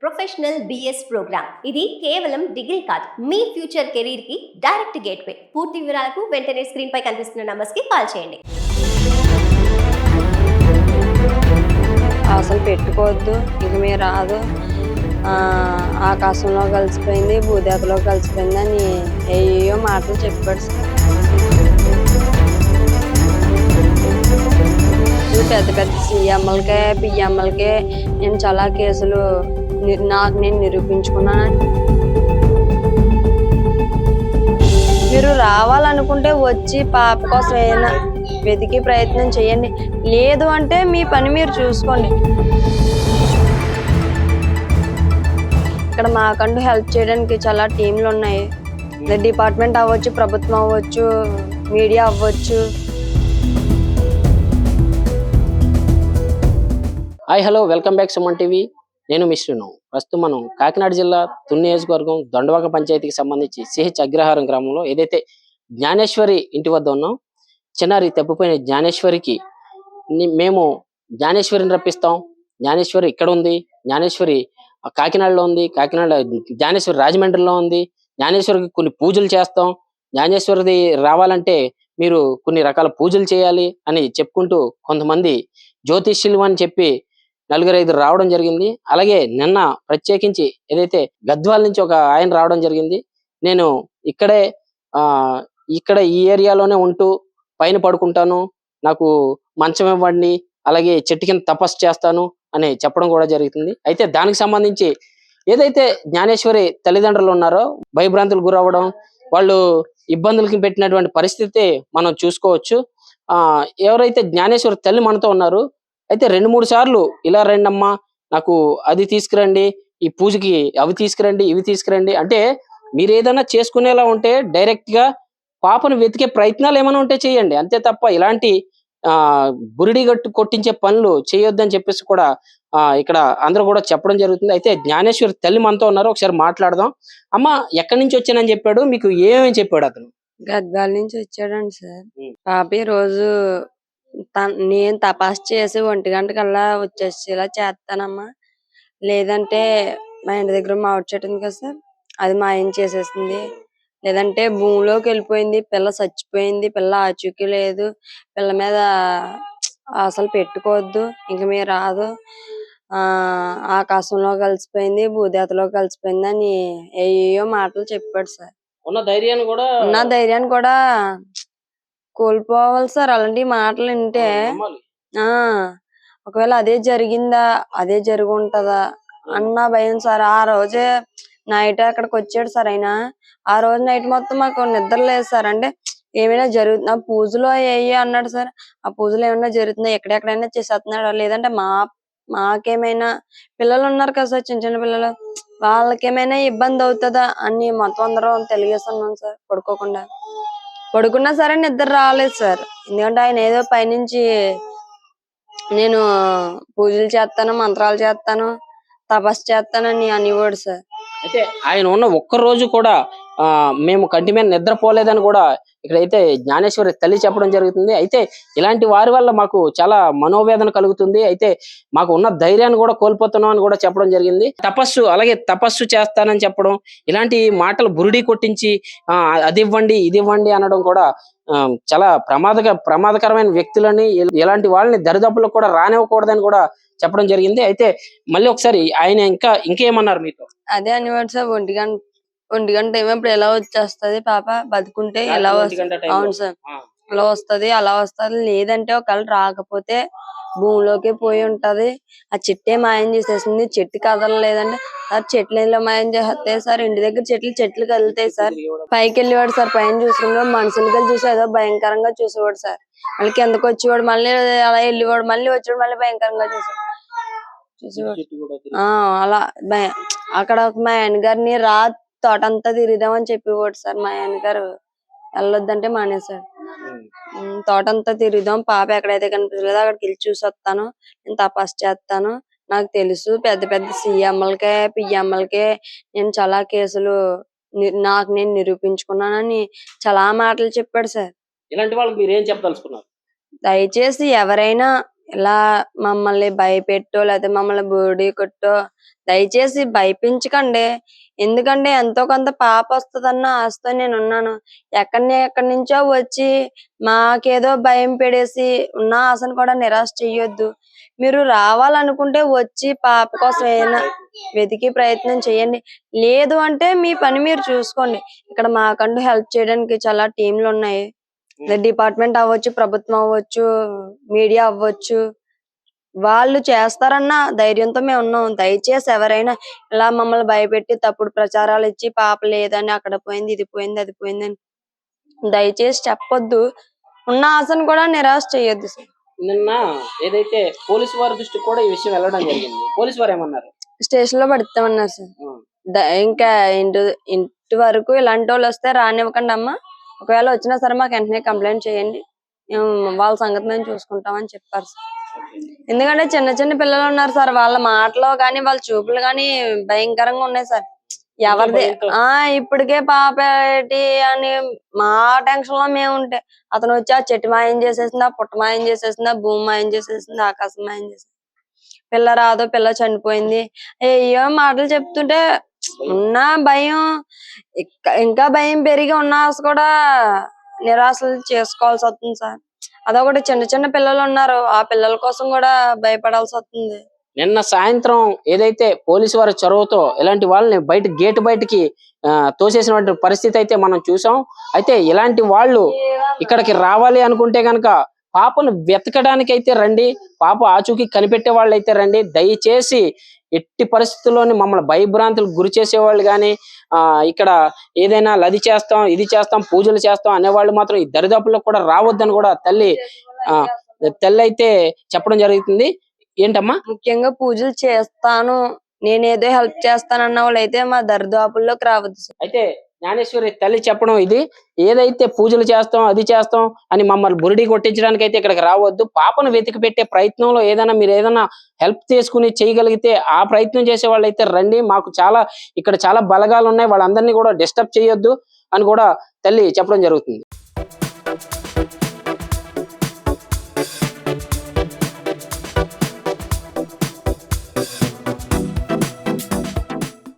Professional BS programme. ఇది కేవలం degree కాదు, మీ ఫ్యూచర్ కెరీర్ కి డైరెక్ట్ గేట్వే. పూర్తి వివరాలకు వెంటనే స్క్రీన్ పై కనిపిస్తున్న నంబర్స్ కి కాల్ చేయండి. అసలు పెట్టుకోవద్దు, ఇక మీరు రాదు, ఆకాశంలో కలిసిపోయింది, భూదేవతలో కలిసిపోయింది అని ఏయో మాటలు చెప్పాడు సార్. పెద్ద పెద్ద సీఎంలకే పిఎంలకే నేను చాలా కేసులు నాకు నేను నిరూపించుకున్నాను. మీరు రావాలనుకుంటే వచ్చి పాప కోసం ఏదైనా వెతికి ప్రయత్నం చేయండి, లేదు అంటే మీ పని మీరు చూసుకోండి. ఇక్కడ మాకంటూ హెల్ప్ చేయడానికి చాలా టీంలు ఉన్నాయి. డిపార్ట్మెంట్ అవ్వచ్చు, ప్రభుత్వం అవ్వచ్చు, మీడియా అవ్వచ్చు. Hi hello, welcome back Suman TV. నేను మిశ్రీను. ప్రస్తుతం మనం కాకినాడ జిల్లా తుని నియోజకవర్గం దొండవాక పంచాయతీకి సంబంధించి సిహెచ్ అగ్రహారం గ్రామంలో ఏదైతే జ్ఞానేశ్వరి ఇంటి వద్ద ఉన్నాం. చిన్నారి తప్పిపోయిన జ్ఞానేశ్వరికి మేము జ్ఞానేశ్వరిని రప్పిస్తాం. జ్ఞానేశ్వరి ఇక్కడ ఉంది, జ్ఞానేశ్వరి కాకినాడలో ఉంది, కాకినాడ జ్ఞానేశ్వరి రాజమండ్రిలో ఉంది. జ్ఞానేశ్వరికి కొన్ని పూజలు చేస్తాం. జ్ఞానేశ్వరిది రావాలంటే మీరు కొన్ని రకాల పూజలు చేయాలి అని చెప్పుకుంటూ కొంతమంది జ్యోతిష్యులు అని చెప్పి 4-5 రావడం జరిగింది. అలాగే నిన్న ప్రత్యేకించి ఏదైతే గద్వాల నుంచి ఒక ఆయన రావడం జరిగింది. నేను ఇక్కడ ఈ ఏరియాలోనే ఉంటూ పైన పడుకుంటాను, నాకు మంచం ఇవ్వండి, అలాగే చెట్టు కింద తపస్సు చేస్తాను అని చెప్పడం కూడా జరుగుతుంది. అయితే దానికి సంబంధించి ఏదైతే జ్ఞానేశ్వరి తల్లిదండ్రులు ఉన్నారో భయభ్రాంతులు గురవ్వడం, వాళ్ళు ఇబ్బందులకి పెట్టినటువంటి పరిస్థితి మనం చూసుకోవచ్చు. ఎవరైతే జ్ఞానేశ్వరి తల్లి మనతో ఉన్నారు, అయితే 2-3 సార్లు ఇలా రండి అమ్మా, నాకు అది తీసుకురండి, ఈ పూజకి అవి తీసుకురండి, ఇవి తీసుకురండి అంటే, మీరు ఏదైనా చేసుకునేలా ఉంటే డైరెక్ట్ గా పాపను వెతికే ప్రయత్నాలు ఏమైనా ఉంటే చేయండి, అంతే తప్ప ఇలాంటి బురిడి కొట్టించే పనులు చేయొద్దని చెప్పేసి కూడా ఇక్కడ అందరూ కూడా చెప్పడం జరుగుతుంది. అయితే జ్ఞానేశ్వరి తల్లి మనతో ఉన్నారు, ఒకసారి మాట్లాడదాం. అమ్మ, ఎక్కడి నుంచి వచ్చానని చెప్పాడు, మీకు ఏమేమి చెప్పాడు అతను? గద్వాల నుంచి వచ్చాడండి సార్. పాప ఈ రోజు నేను తపాస్ చేసి 1 గంటకల్లా వచ్చేసేలా చేస్తానమ్మా, లేదంటే మా ఇంటి దగ్గర మామిడి చెట్టు ఉంది కదా సార్, అది మాయం చేసేసింది, లేదంటే భూమిలోకి వెళ్ళిపోయింది, పిల్ల చచ్చిపోయింది, పిల్ల ఆచూకీ లేదు, పిల్ల మీద అసలు పెట్టుకోవద్దు, ఇంక మీరు రాదు, ఆకాశంలో కలిసిపోయింది, భూదేవతలో కలిసిపోయింది అని ఏయో మాటలు చెప్పాడు సార్. ఉన్న ధైర్యాన్ని కూడా కోల్పోవాలి సార్ అలాంటి మాటలు వింటే. ఒకవేళ అదే జరిగిందా, అదే జరుగుంటదా అన్న భయం సార్. ఆ రోజే నైట్ అక్కడికి వచ్చాడు సార్. అయినా ఆ రోజు నైట్ మొత్తం మాకు నిద్ర లేదు సార్. అంటే ఏమైనా జరుగుతున్నా పూజలో అయ్యో అన్నాడు సార్, ఆ పూజలు ఏమైనా జరుగుతున్నా ఎక్కడెక్కడైనా చేసేస్తున్నాడు, లేదంటే మాకేమైనా పిల్లలు ఉన్నారు కదా సార్, చిన్న చిన్న పిల్లలు, వాళ్ళకేమైనా ఇబ్బంది అవుతుందా అని మొత్తం అందరం తెలియజేస్తున్నాం సార్. పడుకున్నా సరే నిద్ర రాలేదు సార్. ఎందుకంటే ఆయన ఏదో పైనుంచి నేను పూజలు చేస్తాను, మంత్రాలు చేస్తాను, తపస్సు చేస్తానని అనేవాడు సార్. అయితే ఆయన ఉన్న ఒక్క రోజు కూడా మేము కంటి మీద నిద్రపోలేదని కూడా ఇక్కడైతే జ్ఞానేశ్వరి తల్లి చెప్పడం జరుగుతుంది. అయితే ఇలాంటి వారి వల్ల మాకు చాలా మనోవేదన కలుగుతుంది. అయితే మాకు ఉన్న ధైర్యాన్ని కూడా కోల్పోతున్నాం అని కూడా చెప్పడం జరిగింది. తపస్సు చేస్తానని చెప్పడం, ఇలాంటి మాటలు బురిడి కొట్టించి అది ఇవ్వండి ఇది ఇవ్వండి అనడం కూడా చాలా ప్రమాదకరమైన వ్యక్తులని, ఇలాంటి వాళ్ళని దరిదాపులకు కూడా రానివ్వకూడదని కూడా చెప్పడం జరిగింది. అయితే మళ్ళీ ఒకసారి ఆయన ఇంకేమన్నారు మీతో? అదే అనేవాడు సార్, 1 గంట టైం ఇప్పుడు ఎలా వచ్చేస్తది పాప, బతుకుంటే ఎలా వస్తుంది, అవును సార్, అలా వస్తది, అలా వస్తుంది, లేదంటే ఒకవేళ రాకపోతే భూమిలోకి పోయి ఉంటది, ఆ చెట్టే మాయం చేసేసింది, చెట్టు కదలలేదంటే సార్, చెట్లు ఎలా మాయం చేస్తాయి సార్, ఇంటి దగ్గర చెట్లు కదులుతాయి సార్. పైకి వెళ్ళేవాడు సార్, పైన చూసుకునేవాడు, మనుషులకి చూసి ఏదో భయంకరంగా చూసేవాడు సార్. మళ్ళీ కిందకు వచ్చేవాడు, మళ్ళీ అలా వెళ్ళేవాడు, మళ్ళీ వచ్చేవాడు, మళ్ళీ భయంకరంగా చూసేవాడు. అలా అక్కడ మా ఆయన గారిని తోటంతా తిరిగిదామని చెప్పేవాడు సార్. మా ఆయన గారు వెళ్ళొద్దంటే మానేశాడు. తోటంతా తిరిగిదాం, పాప ఎక్కడైతే కనిపించలేదో అక్కడికి వెళ్ళి చూసి వస్తాను, నేను తపస్సు చేస్తాను, నాకు తెలుసు పెద్ద పెద్ద సీఎంలకే పిఎంలకే నేను చాలా కేసులు నాకు నేను నిరూపించుకున్నానని చాలా మాటలు చెప్పాడు సార్. ఇలాంటి వాళ్ళకి మీరు ఏం చెప్పదలుచుకున్నారు? దయచేసి ఎవరైనా ఇలా మమ్మల్ని భయపెట్టో లేకపోతే మమ్మల్ని బూడి కొట్టో దయచేసి భయపించకండి. ఎందుకంటే ఎంతో కొంత పాప వస్తుందన్న ఆశతో నేను ఉన్నాను. ఎక్కడి నుంచో వచ్చి మాకేదో భయం పెడేసి ఉన్న ఆశను కూడా నిరాశ చెయ్యొద్దు. మీరు రావాలనుకుంటే వచ్చి పాప కోసం ఏమైనా వెతికి ప్రయత్నం చేయండి. లేదు అంటే మీ పని మీరు చూసుకోండి. ఇక్కడ మాకంటూ హెల్ప్ చేయడానికి చాలా టీంలు ఉన్నాయి. డిపార్ట్మెంట్ అవ్వచ్చు, ప్రభుత్వం అవ్వచ్చు, మీడియా అవ్వచ్చు, వాళ్ళు చేస్తారన్న ధైర్యంతో మేము ఉన్నాం. దయచేసి ఎవరైనా ఇలా మమ్మల్ని భయపెట్టి తప్పుడు ప్రచారాలు ఇచ్చి పాప లేదని అక్కడ పోయింది, ఇది పోయింది, అది పోయింది అని దయచేసి చెప్పొద్దు. ఉన్న ఆశను కూడా నిరాశ చేయొద్దు సార్. నిన్న ఏదైతే పోలీసు వారి దృష్టికి కూడా ఈ విషయం వెళ్ళడం జరిగింది. పోలీసు వారు ఏమన్నారు? స్టేషన్ లో పడతామన్నారు సార్. ఇంకా ఇంటి వరకు ఇలాంటి వాళ్ళు వస్తే రానివ్వకండి అమ్మా. ఒకవేళ వచ్చినా సరే మాకు వెంటనే కంప్లైంట్ చేయండి, మేము వాళ్ళ సంగతి మేము చూసుకుంటామని చెప్పారు సార్. ఎందుకంటే చిన్న చిన్న పిల్లలు ఉన్నారు సార్, వాళ్ళ మాటలో గాని వాళ్ళ చూపులు గాని భయంకరంగా ఉన్నాయి సార్. ఎవరిది ఇప్పటికే పాప ఏంటి అని మా టెన్షన్ లో మేము ఉంటే అతను వచ్చి ఆ చెట్టు మాయం చేసేసింది, ఆ పుట్ట మాయం చేసేసింది, ఆ భూమి మాయం చేసేసింది, ఆకాశం మాయం చేసేసింది, పిల్ల రాదో పిల్ల చనిపోయింది, ఏయో మాటలు చెప్తుంటే ఉన్న భయం ఇంకా భయం పెరిగి ఉన్న ఆశ కూడా నిరాశలు చేసుకోవాల్సి వస్తుంది సార్. అదొకటి చిన్న చిన్న పిల్లలు ఉన్నారు, ఆ పిల్లల కోసం కూడా భయపడాల్సి వస్తుంది. నిన్న సాయంత్రం ఏదైతే పోలీసు వారి చొరవతో ఇలాంటి వాళ్ళని గేటు బయటికి తోసేసినటువంటి పరిస్థితి అయితే మనం చూసాం. అయితే ఇలాంటి వాళ్ళు ఇక్కడికి రావాలి అనుకుంటే గనక పాపను వెతకడానికి అయితే రండి, పాప ఆచూకీ కనిపెట్టే వాళ్ళు అయితే రండి. దయచేసి ఎట్టి పరిస్థితుల్లోని మమ్మల్ని భయభ్రాంతులకు గురి చేసేవాళ్ళు కానీ ఇక్కడ ఏదైనా లది చేస్తాం, ఇది చేస్తాం, పూజలు చేస్తాం అనేవాళ్ళు మాత్రం ఈ దరిదాపుల్లో కూడా రావద్దని కూడా తల్లి అయితే చెప్పడం జరుగుతుంది. ఏంటమ్మా? ముఖ్యంగా పూజలు చేస్తాను, నేనేదో హెల్ప్ చేస్తానన్న వాళ్ళు అయితే మా దరిదాపుల్లోకి రావద్దు సార్. అయితే జ్ఞానేశ్వరి తల్లి చెప్పడం ఇది, ఏదైతే పూజలు చేస్తాం అది చేస్తాం అని మమ్మల్ని బురిడి కొట్టించడానికి అయితే ఇక్కడికి రావద్దు. పాపను వెతికి పెట్టే ప్రయత్నంలో మీరు ఏదైనా హెల్ప్ చేసుకుని చేయగలిగితే ఆ ప్రయత్నం చేసే వాళ్ళు అయితే రండి. మాకు ఇక్కడ చాలా బలగాలు ఉన్నాయి, వాళ్ళందరినీ కూడా డిస్టర్బ్ చేయొద్దు అని కూడా తల్లి చెప్పడం జరుగుతుంది.